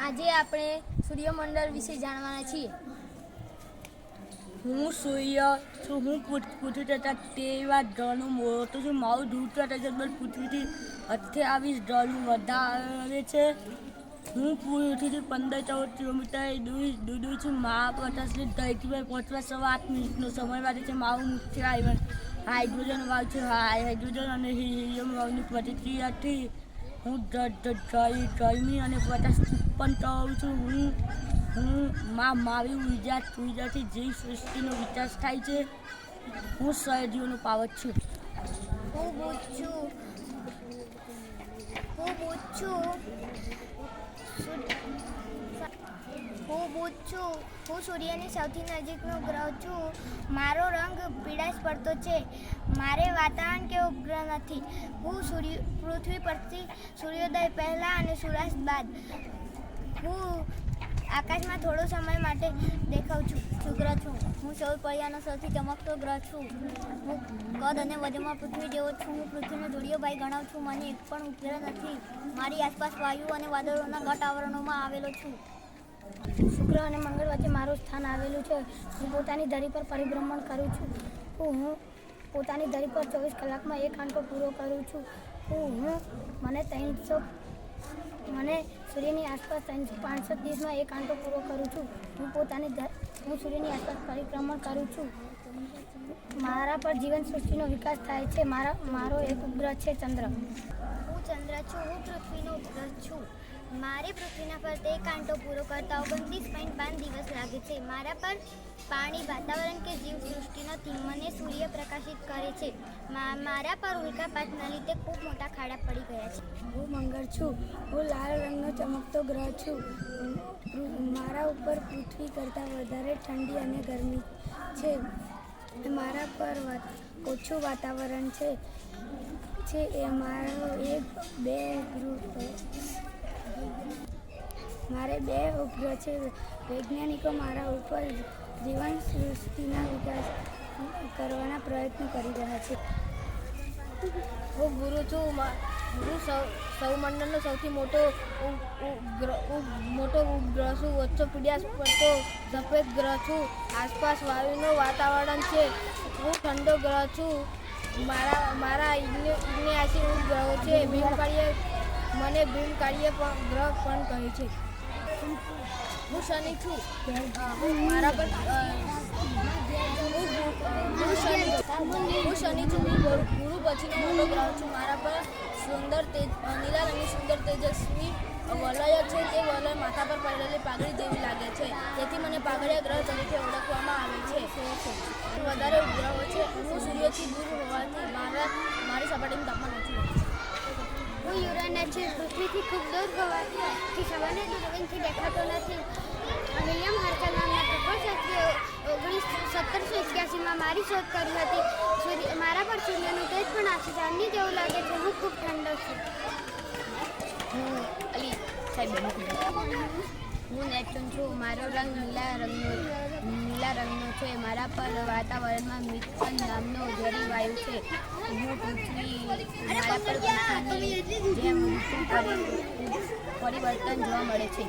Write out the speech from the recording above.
આજે આપણે સૂર્યમંડળ વિશે જાણવાના છીએ. હું સૂર્ય છું. હું પૃથ્વી તથા તેવા ગ્રહનું મોટું છું. મારું ગુરુત્વાકર્ષણ પૃથ્વીથી 28 વધારે છે. હું પૃથ્વીથી 15-14 કિલોમીટર દૂર છું. મારા પ્રકાશની ધરતી પર પહોંચવા 8 મિનિટનો સમય લાગે છે. મારું મુખ્ય હાઇડ્રોજન વાયુ છે. હાઇડ્રોજન અને હિલિયમ વાયુની પ્રતિક્રિયાથી હું ગરમી અને પ્રકાશ ઉત્પન્ન કરું છું. મારી ઉર્જાથી જીવ સૃષ્ટિનો વિકાસ થાય છે. હું સજીવોનો પાવર છું. હું બુધ છું. હું સૂર્યની સૌથી નજીકનો ગ્રહ છું. મારો રંગ પીળાશ પડતો છે. મારે વાતાવરણ કે ઉપગ્રહ નથી. હું પૃથ્વી પરથી સૂર્યોદય પહેલાં અને સૂર્યાસ્ત બાદ હું આકાશમાં થોડો સમય માટે દેખાઉં છું. શુક્ર છું. હું સૌર પરિવારનો સૌથી ચમકતો ગ્રહ છું. હું કદ અને વજનમાં પૃથ્વી જેવો છું. હું પૃથ્વીનો ધૂળિયો ભાઈ ગણાવું છું. મને એક પણ ઉપગ્રહ નથી. મારી આસપાસ વાયુ અને વાદળોના ઘટ આવરણોમાં આવેલો છું. શુક્ર અને મંગળ વચ્ચે મારું સ્થાન આવેલું છે. હું પોતાની ધરી પર પરિભ્રમણ કરું છું. હું પોતાની ધરી પર 24 કલાકમાં એક આંટો પૂરો કરું છું. મને સૂર્યની આસપાસ 365 દિવસમાં એક આંટો પૂરો કરું છું. હું સૂર્યની આસપાસ પરિભ્રમણ કરું છું. મારા પર જીવન સૃષ્ટિનો વિકાસ થાય છે. મારો એક ઉપગ્રહ છે ચંદ્ર. હું ચંદ્ર છું. હું પૃથ્વીનો ઉપગ્રહ છું. મારે પૃથ્વીના ફરતે એક આંટો પૂરો કરતા 29.5 દિવસ લાગે છે. મારા પર પાણી, વાતાવરણ કે જીવ સૃષ્ટિ નથી. મને સૂર્ય પ્રકાશિત કરે છે. મારા પર ઉલ્કાપાતના લીધે ખૂબ મોટા ખાડા પડી ગયા છે. હું મંગળ છું. હું લાલ રંગનો ચમકતો ગ્રહ છું. મારા ઉપર પૃથ્વી કરતાં વધારે ઠંડી અને ગરમી છે. મારા પર ઓછું વાતાવરણ છે. મારે 2 ઉપગ્રહ છે. વૈજ્ઞાનિકો મારા ઉપર જીવન સૃષ્ટિના વિકાસ કરવાના પ્રયત્નો કરી રહ્યા છે. હું ગુરુ છું. ગુરુ સૌરમંડળનો સૌથી મોટો ઉપગ્રહ છું. ઓછો પીળાશ પડતો સફેદ ગ્રહ છું. આસપાસ વાયુનું વાતાવરણ છે. હું ઠંડો ગ્રહ છું. મારા 79 ઉપગ્રહો છે. મને ભીમકાળીય ગ્રહ પણ કહે છે. હું શનિ છું. ગુરુ પછીનો મોટો ગ્રહ છું. મારા પર નીલા રંગની સુંદર તેજસ્વી વલય છે. તે વલય માથા પર પડેલી પાઘડી જેવી લાગે છે. તેથી મને પાઘડિયા ગ્રહ તરીકે ઓળખવામાં આવે છે. વધારે ઉપગ્રહો છે. હું સૂર્યથી દૂર હોવાથી મારી સપાટીનું તાપમાન ઓછું રહે છે. હું યુરેનસ છે. પૃથ્વીથી ખૂબ દૂર હોવાથી સવારને દૂરબીનથી દેખાતો નથી. વિલિયમ હર્શલ નામના ખગોળશાસ્ત્રીએ 1781માં મારી શોધ કરી હતી. મારા પર સૂર્યનું તેજ પણ આછે ચાંદની જેવું લાગે છે. હું ખૂબ ઠંડો છું. હું નેપ્ચ્યુન છું. મારો રંગ નીલા રંગનો છે. મારા પર વાતાવરણમાં મિથેન નામનો ઝેરી વાયુ છે. મારા પર પૃથ્વીની જેમ પરિવર્તન જોવા મળે છે.